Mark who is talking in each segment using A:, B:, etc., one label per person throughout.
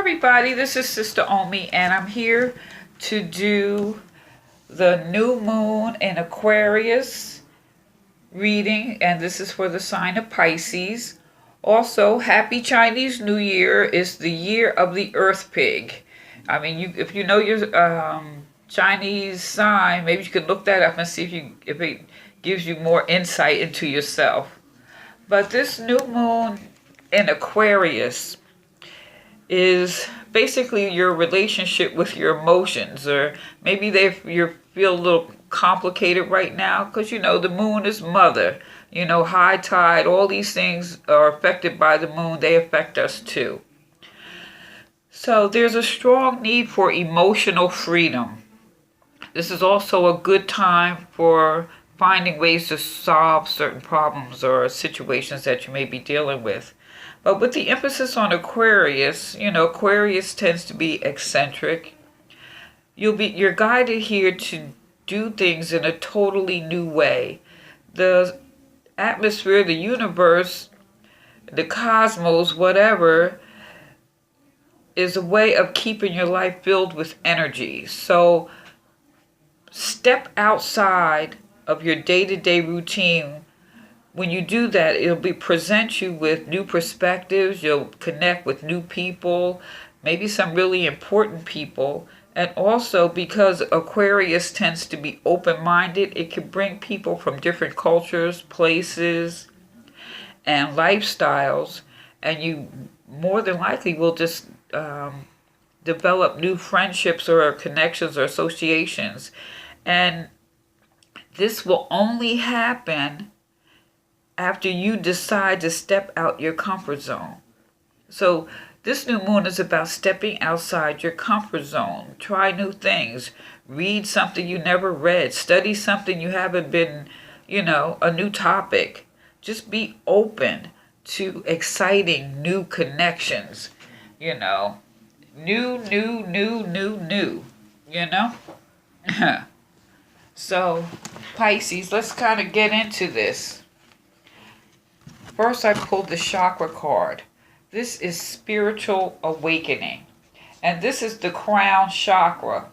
A: everybody, this is Sister Omi and I'm here to do the new moon in Aquarius reading, and this is for the sign of Pisces. Also, happy Chinese New Year. Is the year of the Earth Pig. I mean, if you know your Chinese sign, maybe you could look that up and see if it gives you more insight into yourself. But this new moon in Aquarius is basically your relationship with your emotions, or maybe you feel a little complicated right now because the moon is mother. High tide, all these things are affected by the moon. They affect us too. So there's a strong need for emotional freedom. This is also a good time for finding ways to solve certain problems or situations that you may be dealing with. But with the emphasis on Aquarius, Aquarius tends to be eccentric. You're guided here to do things in a totally new way. The atmosphere, the universe, the cosmos, whatever, is a way of keeping your life filled with energy. So step outside of your day-to-day routine. When you do that, it'll present you with new perspectives. You'll connect with new people, maybe some really important people. And also, because Aquarius tends to be open-minded, it can bring people from different cultures, places, and lifestyles. And you more than likely will just develop new friendships or connections or associations. And this will only happen after you decide to step out your comfort zone. So this new moon is about stepping outside your comfort zone. Try new things. Read something you never read. Study something you haven't been, a new topic. Just be open to exciting new connections. New. So, Pisces, let's kind of get into this. First, I pulled the chakra card. This is spiritual awakening. And this is the crown chakra.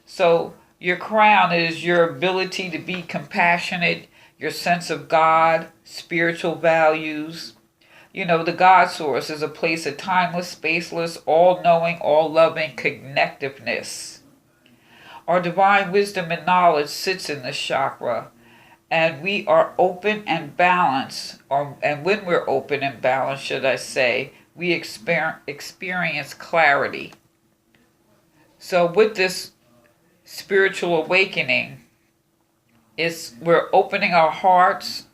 A: So, your crown is your ability to be compassionate, your sense of God, spiritual values. The God source is a place of timeless, spaceless, all-knowing, all-loving connectiveness. Our divine wisdom and knowledge sits in this chakra. And we are open and balanced, and when we're open and balanced, should I say, we experience clarity. So with this spiritual awakening, we're opening our hearts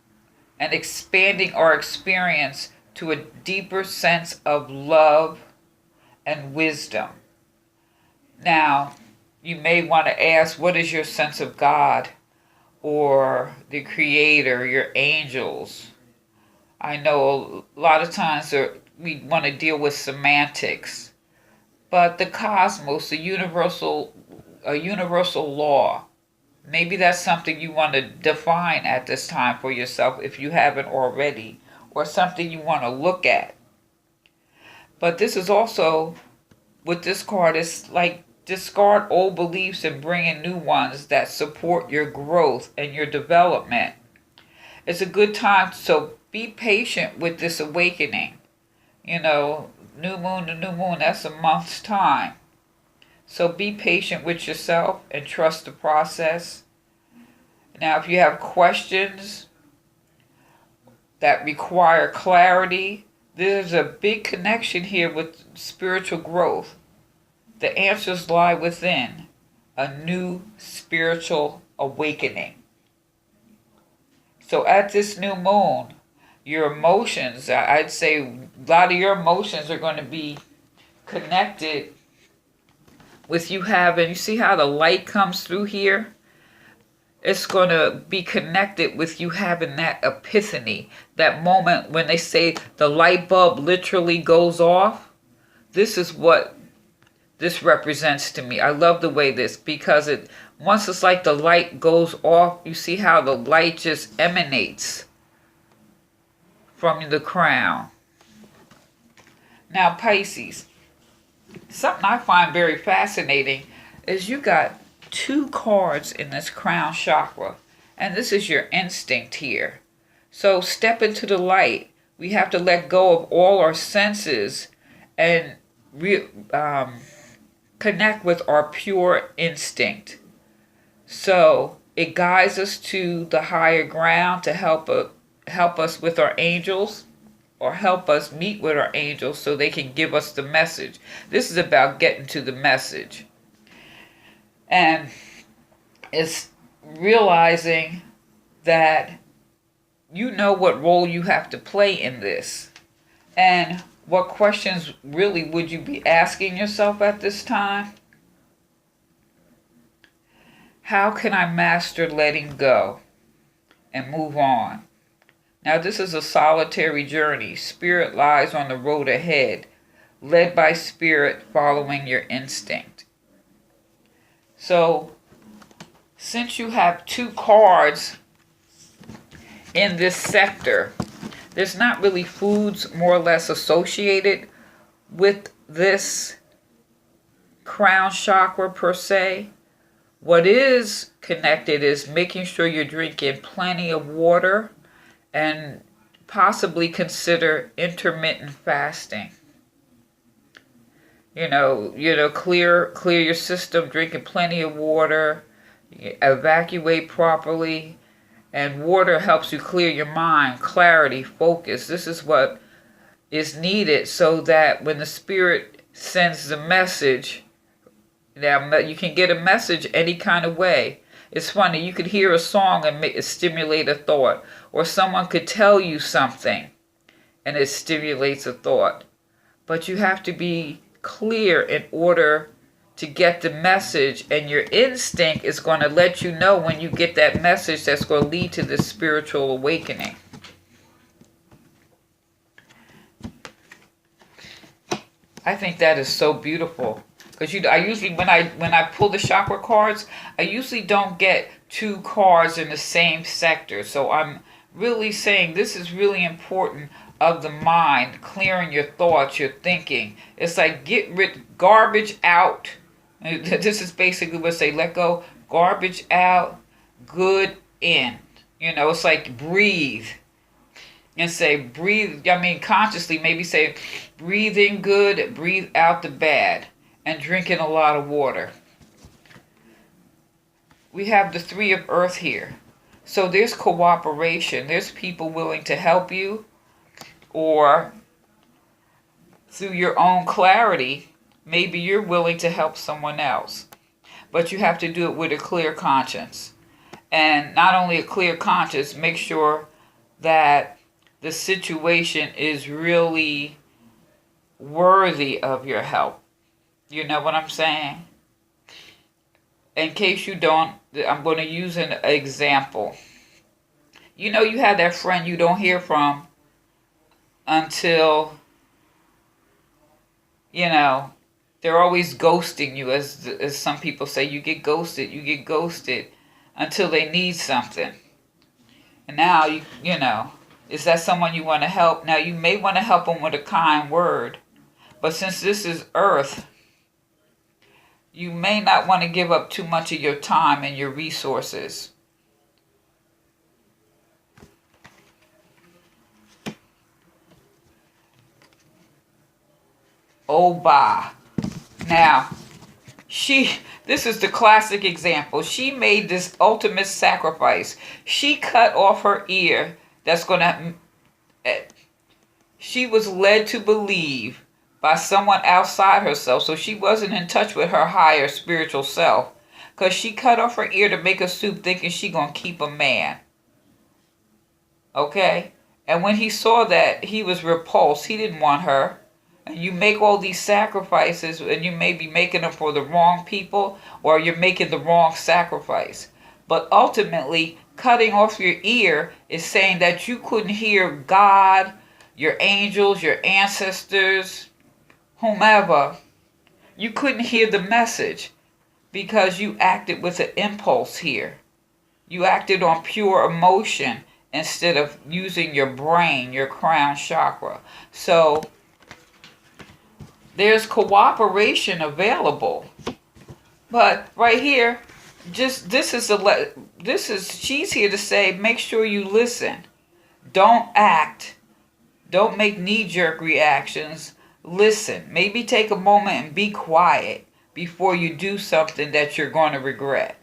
A: and expanding our experience to a deeper sense of love and wisdom. Now, you may want to ask, what is your sense of God? Or the Creator, your angels? I know a lot of times we want to deal with semantics, but the cosmos, a universal law, maybe that's something you want to define at this time for yourself if you haven't already, or something you want to look at. But this is also, with this card, it's like discard old beliefs and bring in new ones that support your growth and your development. It's a good time, so be patient with this awakening. New moon to new moon, that's a month's time. So be patient with yourself and trust the process. Now, if you have questions that require clarity, there's a big connection here with spiritual growth. The answers lie within a new spiritual awakening. So at this new moon, your emotions, I'd say a lot of your emotions are going to be connected with you see how the light comes through here? It's going to be connected with you having that epiphany, that moment when they say the light bulb literally goes off. This is what this represents to me. I love the way because once it's like the light goes off, you see how the light just emanates from the crown. Now, Pisces, Something I find very fascinating is you got 2 cards in this crown chakra, and this is your instinct here. So step into the light. We have to let go of all our senses and connect with our pure instinct. So it guides us to the higher ground to help us with our angels, or help us meet with our angels so they can give us the message. This is about getting to the message. And it's realizing that you know what role you have to play in this. And what questions really would you be asking yourself at this time? How can I master letting go and move on? Now, this is a solitary journey. Spirit lies on the road ahead, led by spirit, following your instinct. So, since you have 2 cards in this sector, there's not really foods more or less associated with this crown chakra per se. What is connected is making sure you're drinking plenty of water, and possibly consider intermittent fasting. Clear your system, drinking plenty of water, evacuate properly, and water helps you clear your mind, clarity, focus. This is what is needed so that when the spirit sends the message, now you can get a message any kind of way. It's funny, you could hear a song and stimulate a thought, or someone could tell you something and it stimulates a thought. But you have to be clear in order to get the message, and your instinct is going to let you know when you get that message that's going to lead to this spiritual awakening. I think that is so beautiful. Because I usually, when I pull the chakra cards, I usually don't get 2 cards in the same sector. So I'm really saying this is really important of the mind, clearing your thoughts, your thinking. It's like get rid, garbage out. This is basically what I say, let go, garbage out, good in. It's like breathe. And say breathe, consciously maybe say breathe in good, breathe out the bad. And drinking a lot of water. We have the 3 of Earth here. So there's cooperation. There's people willing to help you, or through your own clarity, maybe you're willing to help someone else. But you have to do it with a clear conscience. And not only a clear conscience, make sure that the situation is really worthy of your help. You know what I'm saying? In case you don't, I'm going to use an example. You have that friend you don't hear from until, they're always ghosting you, as some people say. You get ghosted until they need something. And now, is that someone you want to help? Now, you may want to help them with a kind word. But since this is Earth, you may not want to give up too much of your time and your resources. Oba. Now, this is the classic example. She made this ultimate sacrifice. She cut off her ear. She was led to believe by someone outside herself, so she wasn't in touch with her higher spiritual self, because she cut off her ear to make a soup thinking she gonna keep a man. Okay? And when he saw that, he was repulsed. He didn't want her. And you make all these sacrifices, and you may be making them for the wrong people, or you're making the wrong sacrifice. But ultimately, cutting off your ear is saying that you couldn't hear God, your angels, your ancestors, whomever. You couldn't hear the message because you acted with an impulse here. You acted on pure emotion instead of using your brain, your crown chakra. So There's cooperation available. But right here, just she's here to say, make sure you listen. Don't act. Don't make knee-jerk reactions. Listen. Maybe take a moment and be quiet before you do something that you're going to regret.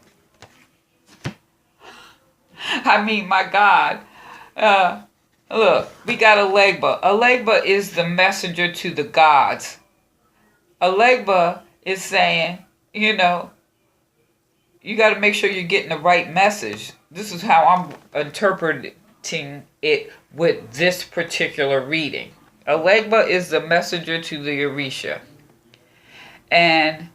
A: I mean, my God. Look, we got Alegba. Alegba is the messenger to the gods. Alegba is saying, you know, you got to make sure you're getting the right message. This is how I'm interpreting it with this particular reading. Alegba is the messenger to the Orisha. And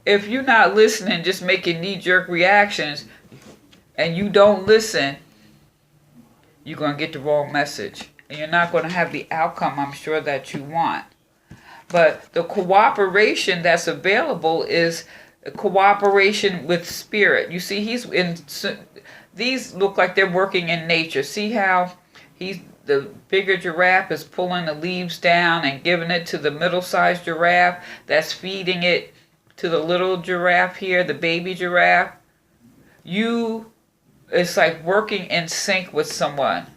A: if you're not listening, just making knee-jerk reactions, and you don't listen, you're going to get the wrong message. And you're not going to have the outcome, I'm sure, that you want. But the cooperation that's available is cooperation with spirit. You see, these look like they're working in nature. See how the bigger giraffe is pulling the leaves down and giving it to the middle-sized giraffe that's feeding it to the little giraffe here, the baby giraffe. It's like working in sync with someone.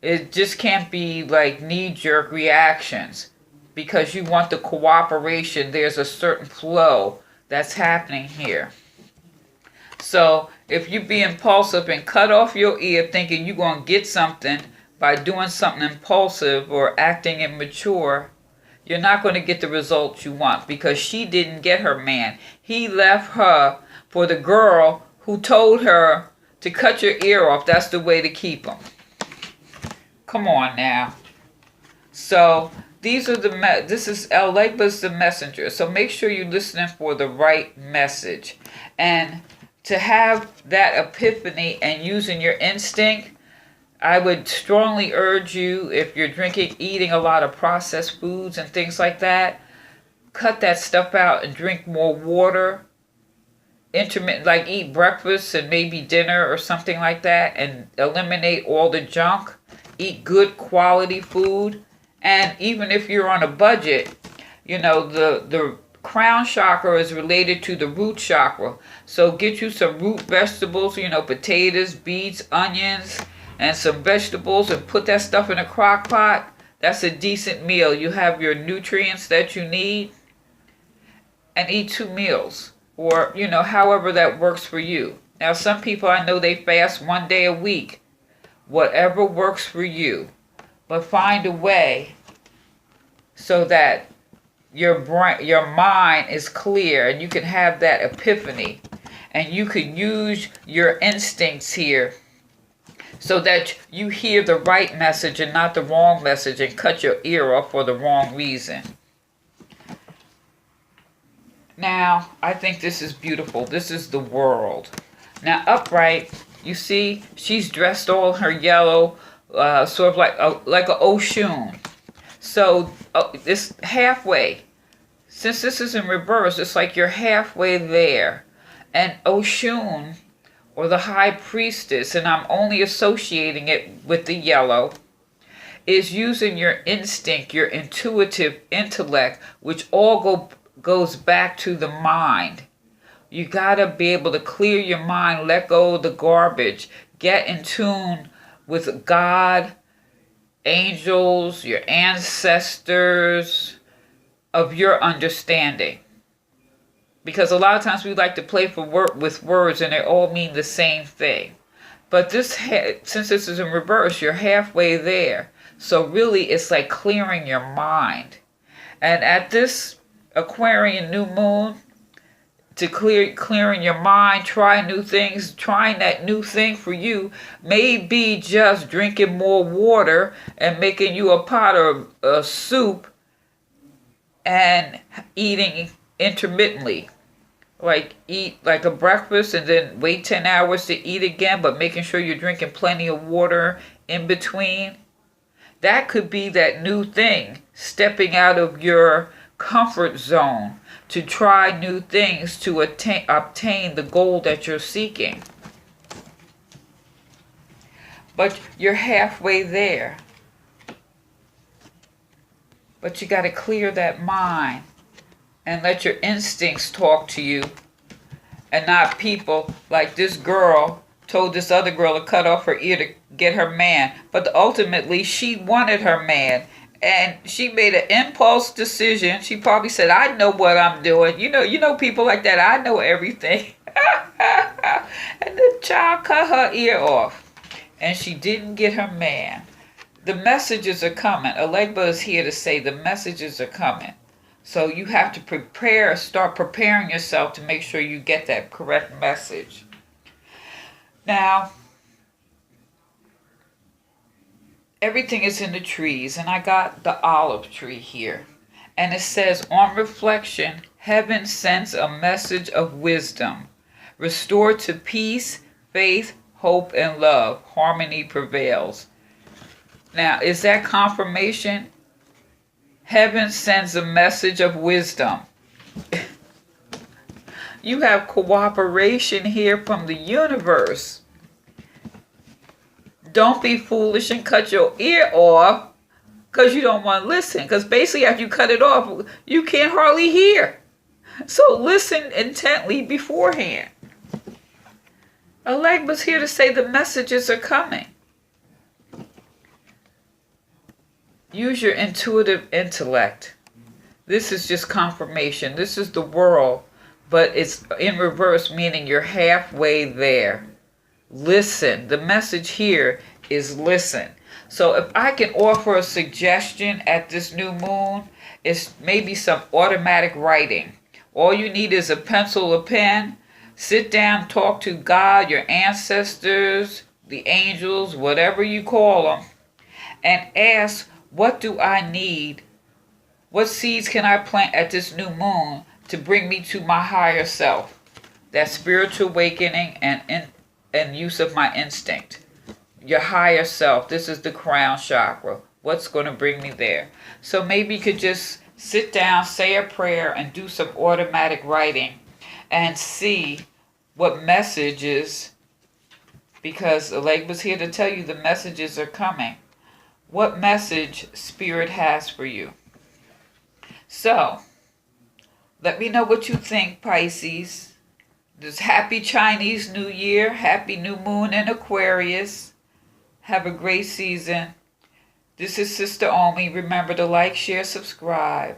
A: It just can't be like knee-jerk reactions, because you want the cooperation. There's a certain flow that's happening here. So if you be impulsive and cut off your ear thinking you're going to get something by doing something impulsive or acting immature, you're not going to get the results you want, because she didn't get her man. He left her for the girl who told her to cut your ear off. That's the way to keep him. Come on now. So this is Alegba's the messenger. So make sure you're listening for the right message. And to have that epiphany and using your instinct, I would strongly urge you, if you're eating a lot of processed foods and things like that, cut that stuff out and drink more water. Intermittent, like eat breakfast and maybe dinner or something like that, and eliminate all the junk. Eat good quality food. And even if you're on a budget, you know, the crown chakra is related to the root chakra. So get you some root vegetables, you know, potatoes, beets, onions, and some vegetables, and put that stuff in a crock pot. That's a decent meal. You have your nutrients that you need. And eat 2 meals. Or, you know, however that works for you. Now, some people, I know they fast 1 day a week. Whatever works for you. But find a way so that your mind is clear and you can have that epiphany. And you can use your instincts here so that you hear the right message and not the wrong message, and cut your ear off for the wrong reason. Now, I think this is beautiful. This is the world. Now, upright, you see, she's dressed all in her yellow, sort of like a Oshun. So, it's halfway. Since this is in reverse, it's like you're halfway there. And Oshun, or the high priestess, and I'm only associating it with the yellow, is using your instinct, your intuitive intellect, which all goes back to the mind. You gotta be able to clear your mind, let go of the garbage, get in tune with God, angels, your ancestors, of your understanding. Because a lot of times we like to play with words and they all mean the same thing. But since this is in reverse, you're halfway there. So really it's like clearing your mind. And at this Aquarian new moon, to clearing your mind, try new things. Trying that new thing for you may be just drinking more water and making you a pot of soup and eating intermittently. Like eat like a breakfast and then wait 10 hours to eat again, but making sure you're drinking plenty of water in between. That could be that new thing, stepping out of your comfort zone to try new things to obtain the goal that you're seeking. But you're halfway there. But you got to clear that mind and let your instincts talk to you, and not people like this girl told this other girl to cut off her ear to get her man. But ultimately, she wanted her man. And she made an impulse decision. She probably said, I know what I'm doing. You know people like that. I know everything. And the child cut her ear off. And she didn't get her man. The messages are coming. Alegba is here to say the messages are coming. So you have to start preparing yourself to make sure you get that correct message. Now, everything is in the trees, and I got the olive tree here. And it says, on reflection, heaven sends a message of wisdom. Restore to peace, faith, hope, and love. Harmony prevails. Now, is that confirmation? Heaven sends a message of wisdom. You have cooperation here from the universe. Don't be foolish and cut your ear off because you don't want to listen. Because basically after you cut it off, you can't hardly hear. So listen intently beforehand. Alegba's here to say the messages are coming. Use your intuitive intellect. This is just confirmation. This is the world, but it's in reverse, meaning you're halfway there. Listen. The message here is listen. So if I can offer a suggestion at this new moon, it's maybe some automatic writing. All you need is a pencil, a pen. Sit down, talk to God, your ancestors, the angels, whatever you call them, and ask, what do I need? What seeds can I plant at this new moon to bring me to my higher self? That spiritual awakening and use of my instinct. Your higher self. This is the crown chakra. What's going to bring me there? So maybe you could just sit down, say a prayer, and do some automatic writing and see what messages, because Alegba's here to tell you the messages are coming. What message Spirit has for you. So, let me know what you think, Pisces. This happy Chinese New Year, happy new moon in Aquarius. Have a great season. This is Sister Omi. Remember to like, share, subscribe.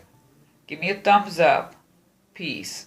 A: Give me a thumbs up. Peace.